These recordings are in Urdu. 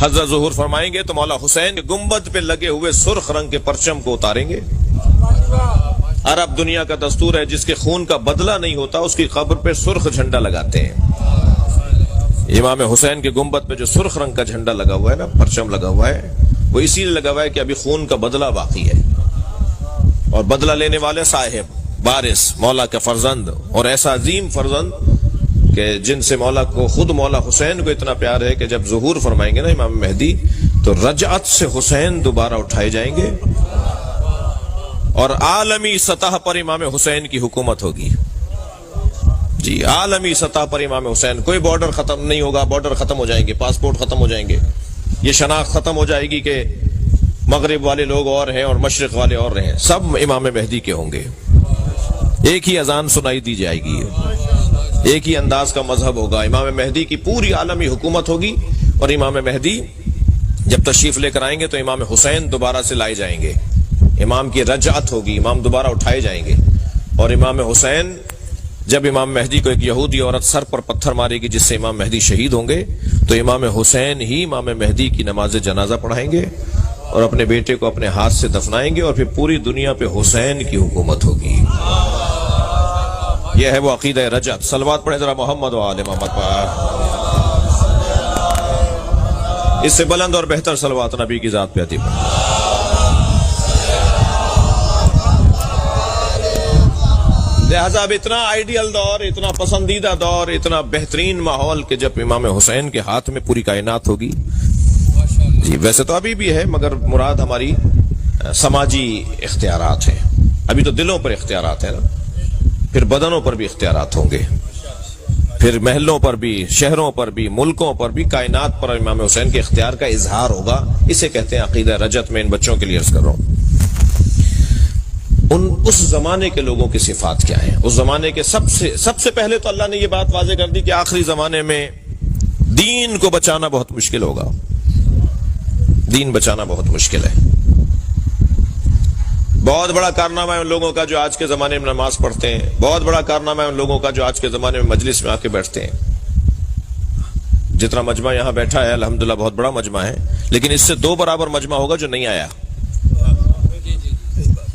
حضرت ظہور فرمائیں گے تو مولا حسین کے گنبد پہ لگے ہوئے سرخ رنگ کے پرچم کو اتاریں گے۔ عرب دنیا کا دستور ہے، جس کے خون کا بدلہ نہیں ہوتا اس کی قبر پہ سرخ جھنڈا لگاتے ہیں۔ امام حسین کے گنبد پہ جو سرخ رنگ کا جھنڈا لگا ہوا ہے نا، پرچم لگا ہوا ہے، وہ اسی لیے لگا ہوا ہے کہ ابھی خون کا بدلہ باقی ہے، اور بدلہ لینے والے صاحب وارث مولا کا فرزند، اور ایسا عظیم فرزند کہ جن سے مولا کو، خود مولا حسین کو اتنا پیار ہے کہ جب ظہور فرمائیں گے نا امام مہدی تو رجعت سے حسین دوبارہ اٹھائے جائیں گے، اور عالمی سطح پر امام حسین کی حکومت ہوگی۔ جی عالمی سطح پر امام حسین، کوئی بارڈر ختم نہیں ہوگا، بارڈر ختم ہو جائیں گے، پاسپورٹ ختم ہو جائیں گے، یہ شناخت ختم ہو جائے گی کہ مغرب والے لوگ اور ہیں اور مشرق والے اور ہیں، سب امام مہدی کے ہوں گے۔ ایک ہی اذان سنائی دی جائے گی، ایک ہی انداز کا مذہب ہوگا، امام مہدی کی پوری عالمی حکومت ہوگی، اور امام مہدی جب تشریف لے کر آئیں گے تو امام حسین دوبارہ سے لائے جائیں گے، امام کی رجعت ہوگی، امام دوبارہ اٹھائے جائیں گے، اور امام حسین جب امام مہدی کو ایک یہودی عورت سر پر پتھر مارے گی جس سے امام مہدی شہید ہوں گے، تو امام حسین ہی امام مہدی کی نماز جنازہ پڑھائیں گے اور اپنے بیٹے کو اپنے ہاتھ سے دفنائیں گے، اور پھر پوری دنیا پہ حسین کی حکومت ہوگی۔ یہ ہے وہ عقیدہ رجعت۔ صلوات پڑھیں ذرا محمد و آل محمد پر۔ اس سے بلند اور بہتر صلوات نبی کی ذات پہ عطا فرمائے۔ لہذا اب اتنا آئیڈیل دور، اتنا پسندیدہ دور، اتنا بہترین ماحول کہ جب امام حسین کے ہاتھ میں پوری کائنات ہوگی۔ جی ویسے تو ابھی بھی ہے، مگر مراد ہماری سماجی اختیارات ہیں، ابھی تو دلوں پر اختیارات ہیں نا، پھر بدنوں پر بھی اختیارات ہوں گے، پھر محلوں پر بھی، شہروں پر بھی، ملکوں پر بھی، کائنات پر امام حسین کے اختیار کا اظہار ہوگا۔ اسے کہتے ہیں عقیدہ رجعت۔ میں ان بچوں کے لیے عرض کر رہا ہوں، اس زمانے کے لوگوں کی صفات کیا ہیں۔ اس زمانے کے سب سے پہلے تو اللہ نے یہ بات واضح کر دی کہ آخری زمانے میں دین کو بچانا بہت مشکل ہوگا، دین بچانا بہت مشکل ہے۔ بہت بڑا کارنامہ ہے ان لوگوں کا جو آج کے زمانے میں نماز پڑھتے ہیں، بہت بڑا کارنامہ ہے ان لوگوں کا جو آج کے زمانے میں مجلس میں آ کے بیٹھتے ہیں۔ جتنا مجمع یہاں بیٹھا ہے الحمدللہ بہت بڑا مجمع ہے، لیکن اس سے 2 برابر مجمع ہوگا جو نہیں آیا۔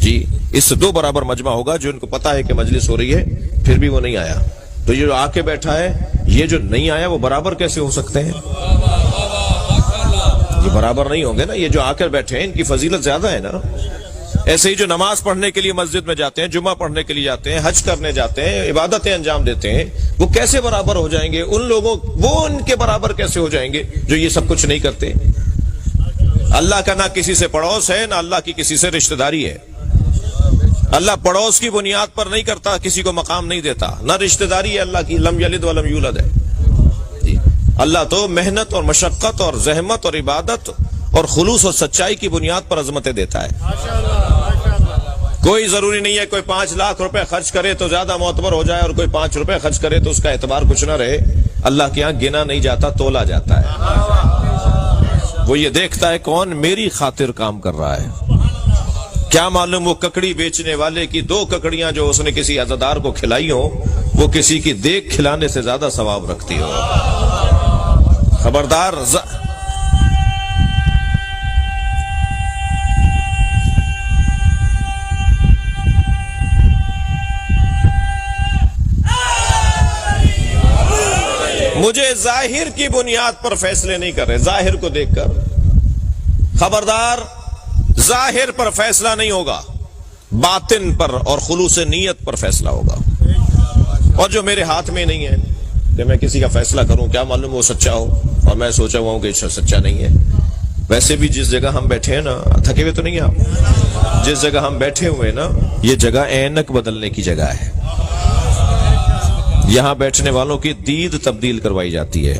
جی اس سے 2 برابر مجمع ہوگا جو ان کو پتا ہے کہ مجلس ہو رہی ہے پھر بھی وہ نہیں آیا۔ تو یہ جو آ کے بیٹھا ہے، یہ جو نہیں آیا وہ برابر کیسے ہو سکتے ہیں؟ یہ برابر نہیں ہوں گے نا، یہ جو آ کر بیٹھے ہیں ان کی فضیلت زیادہ ہے نا۔ ایسے ہی جو نماز پڑھنے کے لیے مسجد میں جاتے ہیں، جمعہ پڑھنے کے لیے جاتے ہیں، حج کرنے جاتے ہیں، عبادتیں انجام دیتے ہیں، وہ کیسے برابر ہو جائیں گے ان لوگوں، وہ ان کے برابر کیسے ہو جائیں گے جو یہ سب کچھ نہیں کرتے؟ اللہ کا نہ کسی سے پڑوس ہے، نہ اللہ کی کسی سے رشتہ داری ہے۔ اللہ پڑوس کی بنیاد پر نہیں کرتا، کسی کو مقام نہیں دیتا، نہ رشتہ داری ہے اللہ کی، لم یلد ولم یولد ہے۔ اللہ تو محنت اور مشقت اور زحمت اور عبادت اور خلوص اور سچائی کی بنیاد پر عظمتیں دیتا ہے۔ کوئی ضروری نہیں ہے کوئی 5 لاکھ روپے خرچ کرے تو زیادہ معتبر ہو جائے، اور کوئی 5 روپے خرچ کرے تو اس کا اعتبار کچھ نہ رہے۔ اللہ کے ہاں گنا نہیں جاتا، تولا جاتا ہے۔ وہ یہ دیکھتا ہے کون میری خاطر کام کر رہا ہے۔ کیا معلوم وہ ککڑی بیچنے والے کی 2 ککڑیاں جو اس نے کسی عزادار کو کھلائی ہو، وہ کسی کی دیکھ کھلانے سے زیادہ ثواب رکھتی ہو۔ خبردار۔ مجھے ظاہر کی بنیاد پر فیصلے نہیں کر رہے، ظاہر کو دیکھ کر۔ خبردار، ظاہر پر فیصلہ نہیں ہوگا، باطن پر اور خلوص نیت پر فیصلہ ہوگا۔ اور جو میرے ہاتھ میں نہیں ہے کہ میں کسی کا فیصلہ کروں، کیا معلوم وہ سچا ہو اور میں سوچا ہوا ہوں کہ سچا نہیں ہے۔ ویسے بھی جس جگہ ہم بیٹھے ہیں نا، تھکے ہوئے تو نہیں آپ؟ جس جگہ ہم بیٹھے ہوئے نا، یہ جگہ اینک بدلنے کی جگہ ہے۔ یہاں بیٹھنے والوں کی دید تبدیل کروائی جاتی ہے،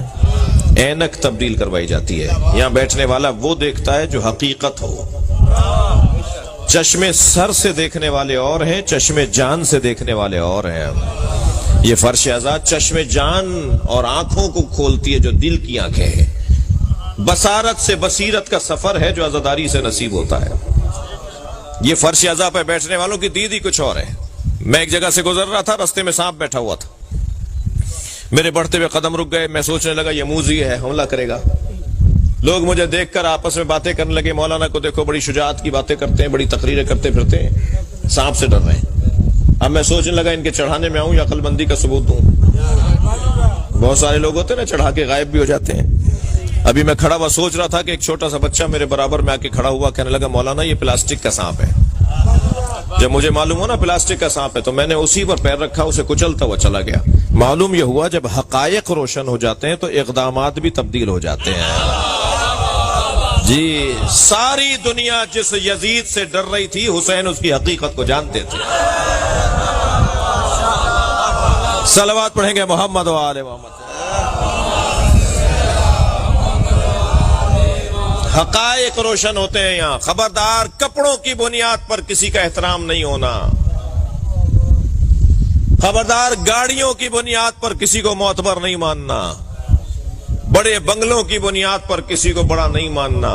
اینک تبدیل کروائی جاتی ہے۔ یہاں بیٹھنے والا وہ دیکھتا ہے جو حقیقت ہو۔ چشمے سر سے دیکھنے والے اور ہیں، چشمے جان سے دیکھنے والے اور ہیں۔ یہ فرش آزاد چشمے جان اور آنکھوں کو کھولتی ہے جو دل کی آنکھیں ہیں۔ بصارت سے بصیرت کا سفر ہے جو عزاداری سے نصیب ہوتا ہے۔ یہ فرش عزا پہ بیٹھنے والوں کی دید ہی کچھ اور ہے۔ میں ایک جگہ سے گزر رہا تھا، رستے میں سانپ بیٹھا ہوا تھا، میرے بڑھتے ہوئے قدم رک گئے، میں سوچنے لگا یہ موذی ہے، حملہ کرے گا۔ لوگ مجھے دیکھ کر آپس میں باتیں کرنے لگے، مولانا کو دیکھو بڑی شجاعت کی باتیں کرتے ہیں، بڑی تقریریں کرتے پھرتے ہیں، سانپ سے ڈر رہے ہیں۔ اب میں سوچنے لگا ان کے چڑھانے میں آؤں یا عقل مندی کا ثبوت دوں۔ بہت سارے لوگ ہوتے ہیں نا چڑھا کے غائب بھی ہو جاتے ہیں۔ ابھی میں کھڑا ہوا سوچ رہا تھا کہ ایک چھوٹا سا بچہ میرے برابر میں آ کے کھڑا ہوا، کہنے لگا مولانا یہ پلاسٹک کا سانپ ہے۔ جب مجھے معلوم ہوا نا پلاسٹک کا سانپ ہے تو میں نے اسی پر پیر رکھا، اسے کچلتا ہوا چلا گیا۔ معلوم یہ ہوا جب حقائق روشن ہو جاتے ہیں تو اقدامات بھی تبدیل ہو جاتے ہیں۔ جی ساری دنیا جس یزید سے ڈر رہی تھی، حسین اس کی حقیقت کو جانتے تھے۔ صلوات پڑھیں گے محمد و آل محمد۔ حقائق روشن ہوتے ہیں یہاں۔ خبردار کپڑوں کی بنیاد پر کسی کا احترام نہیں ہونا، خبردار گاڑیوں کی بنیاد پر کسی کو معتبر نہیں ماننا، بڑے بنگلوں کی بنیاد پر کسی کو بڑا نہیں ماننا۔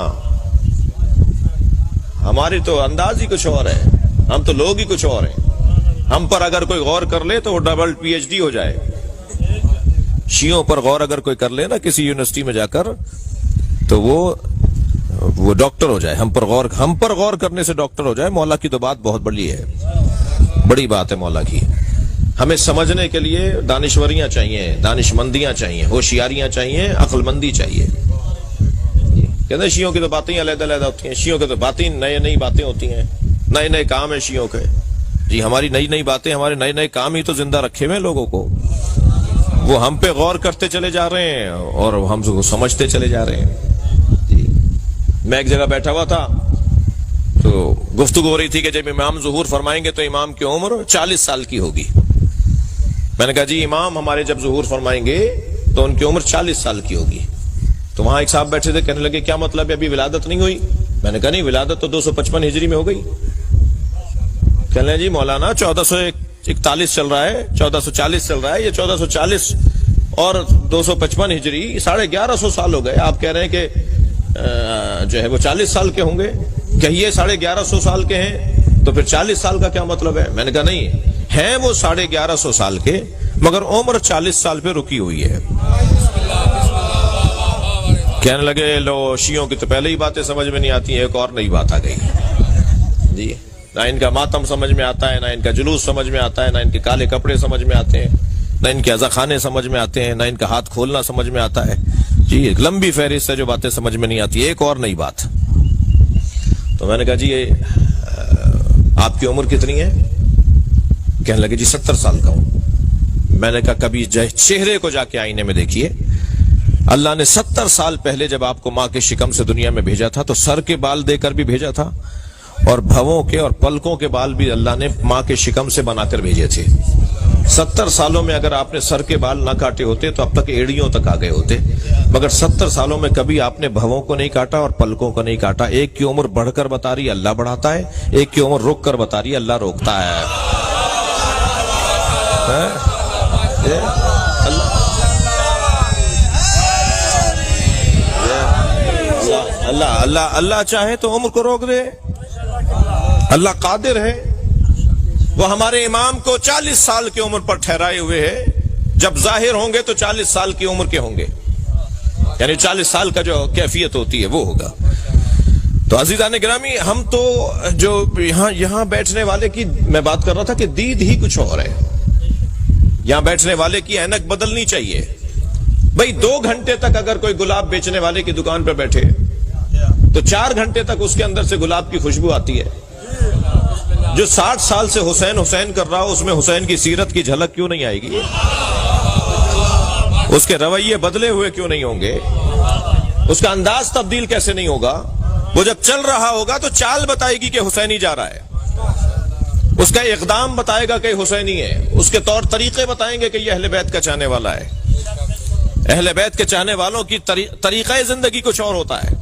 ہماری تو انداز ہی کچھ اور ہے، ہم تو لوگ ہی کچھ اور ہیں۔ ہم پر اگر کوئی غور کر لے تو وہ ڈبل پی ایچ ڈی ہو جائے۔ شیعوں پر غور اگر کوئی کر لے نا کسی یونیورسٹی میں جا کر تو وہ ڈاکٹر ہو جائے۔ ہم پر غور کرنے سے ڈاکٹر ہو جائے۔ مولا کی تو بات بہت بڑی ہے، بڑی بات ہے مولا کی۔ ہمیں سمجھنے کے لیے دانشوریاں چاہیے، دانش مندیاں چاہیے، ہوشیاریاں چاہیے، عقل مندی چاہیے۔ کہتے ہیں شیعوں کی تو باتیں علیحدہ علیحدہ ہوتی ہیں، شیعوں کی تو باتیں نئی باتیں ہوتی ہیں، نئے نئے کام ہیں شیعوں کے۔ جی ہماری نئی باتیں، ہمارے نئے کام ہی تو زندہ رکھے ہوئے لوگوں کو۔ وہ ہم پہ غور کرتے چلے جا رہے ہیں اور ہم کو سمجھتے چلے جا رہے ہیں۔ جی میں ایک جگہ بیٹھا ہوا تھا تو گفتگو ہو رہی تھی کہ جب امام ظہور فرمائیں گے تو امام کی عمر 40 سال کی ہوگی۔ میں نے کہا جی امام ہمارے جب ظہور فرمائیں گے تو ان کی عمر 40 سال کی ہوگی۔ تو وہاں ایک صاحب بیٹھے تھے، کہنے لگے کیا مطلب ہے ابھی ولادت نہیں ہوئی؟ میں نے کہا نہیں، ولادت تو 255 ہجری میں ہو گئی۔ کہنے لگے جی مولانا 1441 چل رہا ہے، 1440 چل رہا ہے، یہ 1440 اور 255 ہجری 1150 سال ہو گئے۔ آپ کہہ رہے ہیں کہ جو ہے وہ 40 سال کے ہوں گے، کہیے 1150 سال کے ہیں تو پھر 40 سال کا کیا مطلب ہے؟ میں نے کہا نہیں، ہیں وہ 1150 سال کے مگر عمر 40 سال پہ رکی ہوئی ہے۔ کہنے لگے لو شیعوں کی تو پہلے ہی باتیں سمجھ میں نہیں آتی ہیں، ایک اور نئی بات آ گئی۔ جی نہ ان کا ماتم سمجھ میں آتا ہے، نہ ان کا جلوس سمجھ میں آتا ہے، نہ ان کے کالے کپڑے سمجھ میں آتے ہیں، نہ ان کے عزاخانے سمجھ میں آتے ہیں، نہ ان کا ہاتھ کھولنا سمجھ میں آتا ہے۔ جی ایک لمبی فہرست ہے جو باتیں سمجھ میں نہیں آتی، ایک اور نئی بات۔ تو میں نے کہا جی آپ کی عمر کتنی ہے؟ کہنے لگے جی 70 سال کا ہوں۔ میں نے کہا کبھی چہرے کو جا کے آئینے میں دیکھیے۔ اللہ نے 70 سال پہلے جب آپ کو ماں کے شکم سے دنیا میں بھیجا تھا تو سر کے بال دے کر بھی بھیجا تھا اور بھووں کے اور پلکوں کے بال بھی اللہ نے ماں کے شکم سے بنا کر بھیجے تھے۔ 70 سالوں میں اگر آپ نے سر کے بال نہ کاٹے ہوتے تو اب تک ایڑیوں تک آ گئے ہوتے، مگر 70 سالوں میں کبھی آپ نے بھووں کو نہیں کاٹا اور پلکوں کو نہیں کاٹا۔ ایک کی عمر بڑھ کر بتا رہی اللہ بڑھاتا ہے، ایک کی عمر رک کر بتا رہی اللہ روکتا ہے۔ اللہ چاہے تو عمر کو روک دے، اللہ قادر ہے۔ وہ ہمارے امام کو 40 سال کی عمر پر ٹھہرائے ہوئے ہے، جب ظاہر ہوں گے تو 40 سال کی عمر کے ہوں گے، یعنی 40 سال کا جو کیفیت ہوتی ہے وہ ہوگا۔ تو عزیزان گرامی، ہم تو جو یہاں بیٹھنے والے کی میں بات کر رہا تھا کہ دید ہی کچھ اور ہے۔ یہاں بیٹھنے والے کی اینک بدلنی چاہیے۔ بھئی 2 گھنٹے تک اگر کوئی گلاب بیچنے والے کی دکان پہ بیٹھے تو 4 گھنٹے تک اس کے اندر سے گلاب کی خوشبو آتی ہے۔ جو 60 سال سے حسین کر رہا ہو اس میں حسین کی سیرت کی جھلک کیوں نہیں آئے گی؟ اس کے رویے بدلے ہوئے کیوں نہیں ہوں گے؟ اس کا انداز تبدیل کیسے نہیں ہوگا؟ وہ جب چل رہا ہوگا تو چال بتائے گی کہ حسینی جا رہا ہے، اس کا اقدام بتائے گا کہ حسینی ہے، اس کے طور طریقے بتائیں گے کہ یہ اہل بیت کا چاہنے والا ہے۔ اہل بیت کے چاہنے والوں کی طریقہ زندگی کچھ اور ہوتا ہے۔